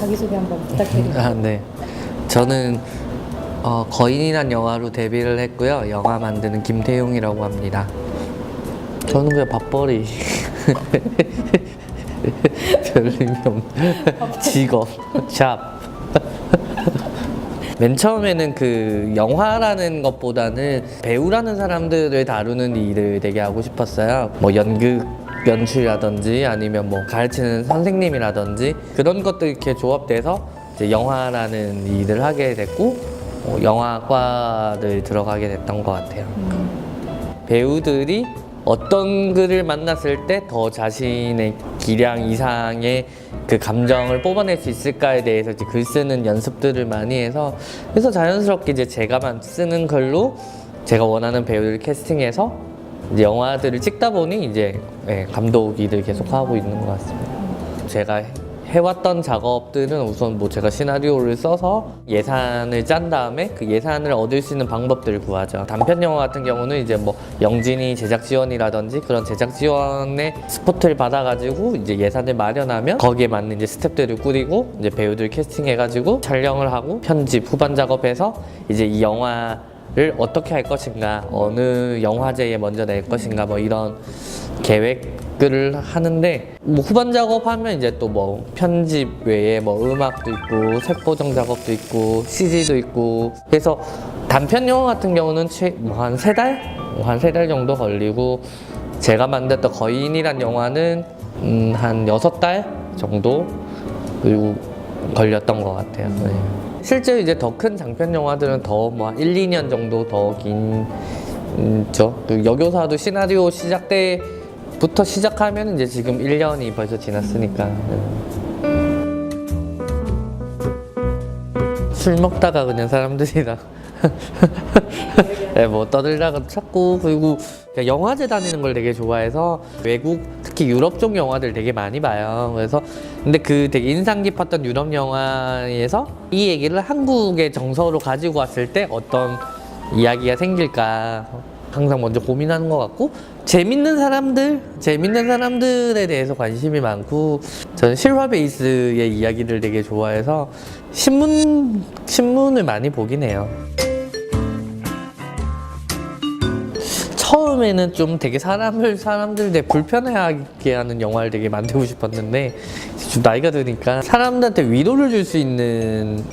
자기소개 한번 부탁드립니다. 네. 저는 거인이란 영화로 데뷔를 했고요. 영화 만드는 김태용이라고 합니다. 저는 그냥 밥벌이. 별 의미 없는 직업, 샵. 맨 처음에는 그 영화라는 것보다는 배우라는 사람들을 다루는 일을 되게 하고 싶었어요. 뭐 연극 연출이라든지 아니면 뭐 가르치는 선생님이라든지 그런 것들 이렇게 조합돼서 이제 영화라는 일을 하게 됐고 영화과를 들어가게 됐던 것 같아요. 배우들이 어떤 글을 만났을 때 더 자신의 기량 이상의 그 감정을 뽑아낼 수 있을까에 대해서 이제 글 쓰는 연습들을 많이 해서 그래서 자연스럽게 이제 제가만 쓰는 글로 제가 원하는 배우를 캐스팅해서 이제 영화들을 찍다 보니 이제 감독 일을 계속 하고 있는 것 같습니다. 제가 해왔던 작업들은 우선 뭐 제가 시나리오를 써서 예산을 짠 다음에 그 예산을 얻을 수 있는 방법들을 구하죠. 단편 영화 같은 경우는 이제 뭐 영진이 제작 지원이라든지 그런 제작 지원의 스포트를 받아가지고 이제 예산을 마련하면 거기에 맞는 이제 스태프들을 꾸리고 이제 배우들 캐스팅해가지고 촬영을 하고 편집 후반 작업해서 이제 이 영화를 어떻게 할 것인가, 어느 영화제에 먼저 낼 것인가, 뭐 이런 계획을 하는데 뭐 후반 작업하면 이제 또 뭐 편집 외에 뭐 음악도 있고 색 보정 작업도 있고 CG도 있고 그래서 단편 영화 같은 경우는 뭐 한 3달? 한 3달 정도 걸리고 제가 만들었던 거인이란 영화는 한 6달 정도 그리고 걸렸던 것 같아요. 네. 실제로 이제 더 큰 장편 영화들은 더 뭐 1, 2년 정도 더 긴 그 여교사도 시나리오 시작 때부터 시작하면 이제 지금 1년이 벌써 지났으니까. 술 먹다가 그냥 사람들이랑 네, 뭐 떠들다가 찾고 그리고 영화제 다니는 걸 되게 좋아해서 외국 특히 유럽 쪽 영화들 되게 많이 봐요. 그래서 근데 그 되게 인상 깊었던 유럽 영화에서 이 얘기를 한국의 정서로 가지고 왔을 때 어떤 이야기가 생길까 항상 먼저 고민하는 것 같고 재밌는 사람들에 대해서 관심이 많고 저는 실화 베이스의 이야기를 되게 좋아해서 신문을 많이 보긴 해요. 처음에는 좀 되게 사람들 되게 불편해하게 하는 영화를 되게 만들고 싶었는데 좀 나이가 드니까 사람들한테 위로를 줄 수 있는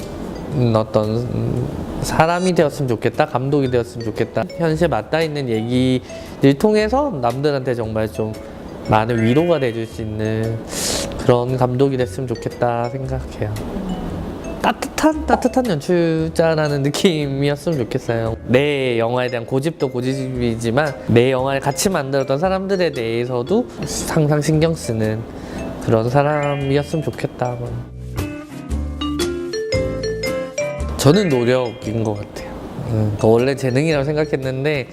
어떤 사람이 되었으면 좋겠다, 감독이 되었으면 좋겠다. 현실에 맞닿아 있는 얘기를 통해서 남들한테 정말 좀 많은 위로가 돼줄 수 있는 그런 감독이 됐으면 좋겠다 생각해요. 따뜻한 연출자라는 느낌이었으면 좋겠어요. 내 영화에 대한 고집도 고집이지만 내 영화를 같이 만들었던 사람들에 대해서도 항상 신경 쓰는 그런 사람이었으면 좋겠다. 저는 노력인 것 같아요. 원래 재능이라고 생각했는데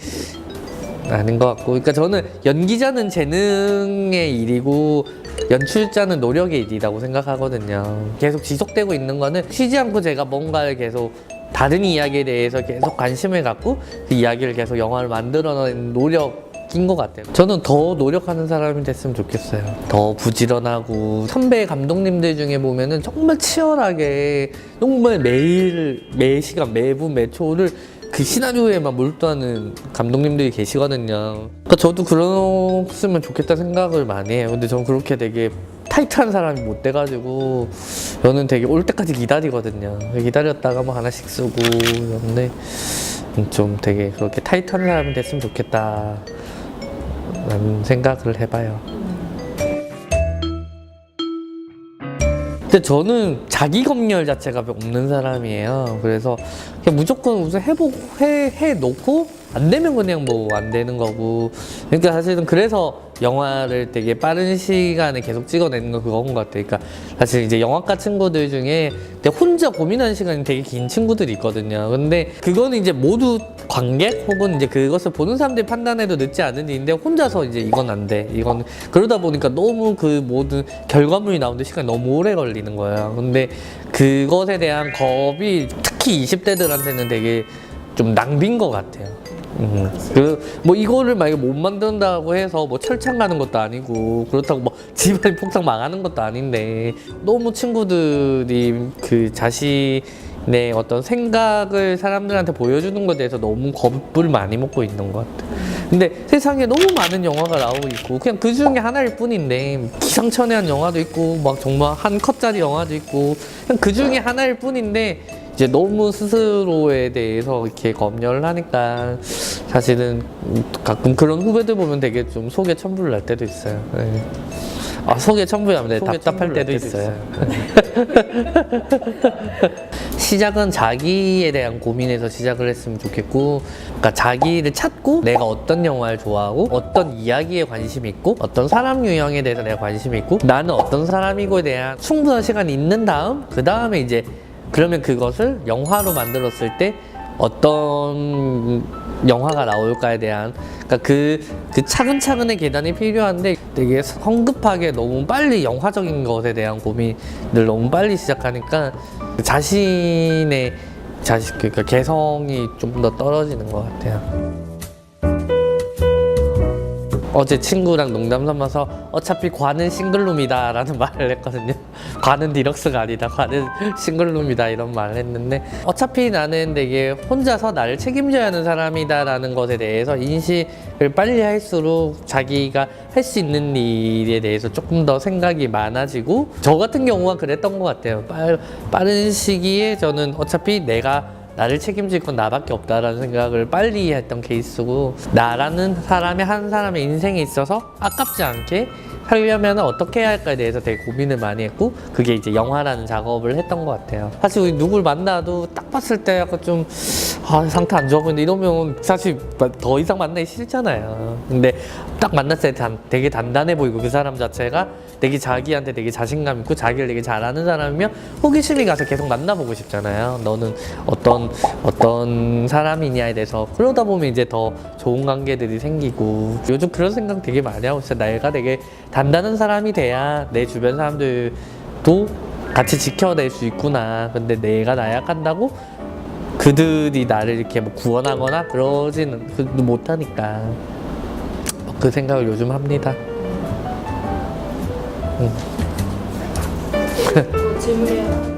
아닌 것 같고 그러니까 저는 연기자는 재능의 일이고 연출자는 노력의 일이라고 생각하거든요. 계속 지속되고 있는 거는 쉬지 않고 제가 뭔가를 계속 다른 이야기에 대해서 계속 관심을 갖고 그 이야기를 계속 영화를 만들어내는 노력인 것 같아요. 저는 더 노력하는 사람이 됐으면 좋겠어요. 더 부지런하고 선배 감독님들 중에 보면은 정말 치열하게 정말 매 시간 매분 매초를 그 시나리오에만 몰두하는 감독님들이 계시거든요. 그러니까 저도 그랬으면 좋겠다 생각을 많이 해요. 근데 전 그렇게 되게 타이트한 사람이 못 돼가지고 저는 되게 올 때까지 기다리거든요. 기다렸다가 뭐 하나씩 쓰고 이런데 좀 되게 그렇게 타이트한 사람이 됐으면 좋겠다 라는 생각을 해봐요. 근데 저는 자기 검열 자체가 없는 사람이에요. 그래서 그냥 무조건 우선 해놓고 안 되면 그냥 뭐 안 되는 거고. 그러니까 사실은 그래서 영화를 되게 빠른 시간에 계속 찍어내는 건 그건 것 같아요. 그러니까 사실 이제 영화과 친구들 중에 혼자 고민하는 시간이 되게 긴 친구들이 있거든요. 근데 그거는 이제 모두 관객 혹은 이제 그것을 보는 사람들이 판단해도 늦지 않은 일인데 혼자서 이제 이건 안 돼. 이건 그러다 보니까 너무 그 모든 결과물이 나오는데 시간이 너무 오래 걸리는 거예요. 근데 그것에 대한 겁이 특히 20대들한테는 되게 좀 낭비인 것 같아요. 그 뭐 이거를 만약에 못 만든다고 해서 뭐 철창 가는 것도 아니고 그렇다고 뭐 집안이 폭삭 망하는 것도 아닌데 너무 친구들이 그 자신의 어떤 생각을 사람들한테 보여주는 것에 대해서 너무 겁을 많이 먹고 있는 것 같아. 근데 세상에 너무 많은 영화가 나오고 있고 그냥 그 중에 하나일 뿐인데 기상천외한 영화도 있고 막 정말 한 컷짜리 영화도 있고 그냥 그 중에 하나일 뿐인데 이제 너무 스스로에 대해서 이렇게 검열을 하니까 사실은 가끔 그런 후배들 보면 되게 좀 속에 천불 날 때도 있어요. 네. 아, 속에 천불나면 답답할 때도 있어요. 시작은 자기에 대한 고민에서 시작을 했으면 좋겠고, 그러니까 자기를 찾고 내가 어떤 영화를 좋아하고 어떤 이야기에 관심이 있고 어떤 사람 유형에 대해서 내가 관심이 있고 나는 어떤 사람이고에 대한 충분한 시간이 있는 다음 그 다음에 이제 그러면 그것을 영화로 만들었을 때 어떤 영화가 나올까에 대한 그러니까 그 차근차근의 계단이 필요한데 되게 성급하게 너무 빨리 영화적인 것에 대한 고민을 너무 빨리 시작하니까 자신의 그러니까 개성이 좀 더 떨어지는 것 같아요. 어제 친구랑 농담 삼아서 어차피 관은 싱글룸이다 라는 말을 했거든요. 관은 디럭스가 아니다, 관은 싱글룸이다 이런 말을 했는데 어차피 나는 되게 혼자서 나를 책임져야 하는 사람이다 라는 것에 대해서 인식을 빨리 할수록 자기가 할 수 있는 일에 대해서 조금 더 생각이 많아지고 저 같은 경우가 그랬던 것 같아요. 빠른 시기에 저는 어차피 내가 나를 책임질 건 나밖에 없다라는 생각을 빨리 했던 케이스고 나라는 사람의 한 사람의 인생에 있어서 아깝지 않게 살려면 어떻게 해야 할까에 대해서 되게 고민을 많이 했고 그게 이제 영화라는 작업을 했던 것 같아요. 사실 우리 누굴 만나도 딱 봤을 때 약간 좀 상태 안 좋아 보이는데 이러면 사실 더 이상 만나기 싫잖아요. 근데 딱 만났을 때 되게 단단해 보이고 그 사람 자체가 되게 자기한테 되게 자신감 있고 자기를 되게 잘아는 사람이면 호기심이 가서 계속 만나보고 싶잖아요. 너는 어떤 사람이냐에 대해서 그러다 보면 이제 더 좋은 관계들이 생기고 요즘 그런 생각 되게 많이 하고 있어요. 내가 되게 단단한 사람이 돼야 내 주변 사람들도 같이 지켜낼 수 있구나. 근데 내가 나약한다고 그들이 나를 이렇게 뭐 구원하거나 그러지는 못하니까 그 생각을 요즘 합니다. 질문이요.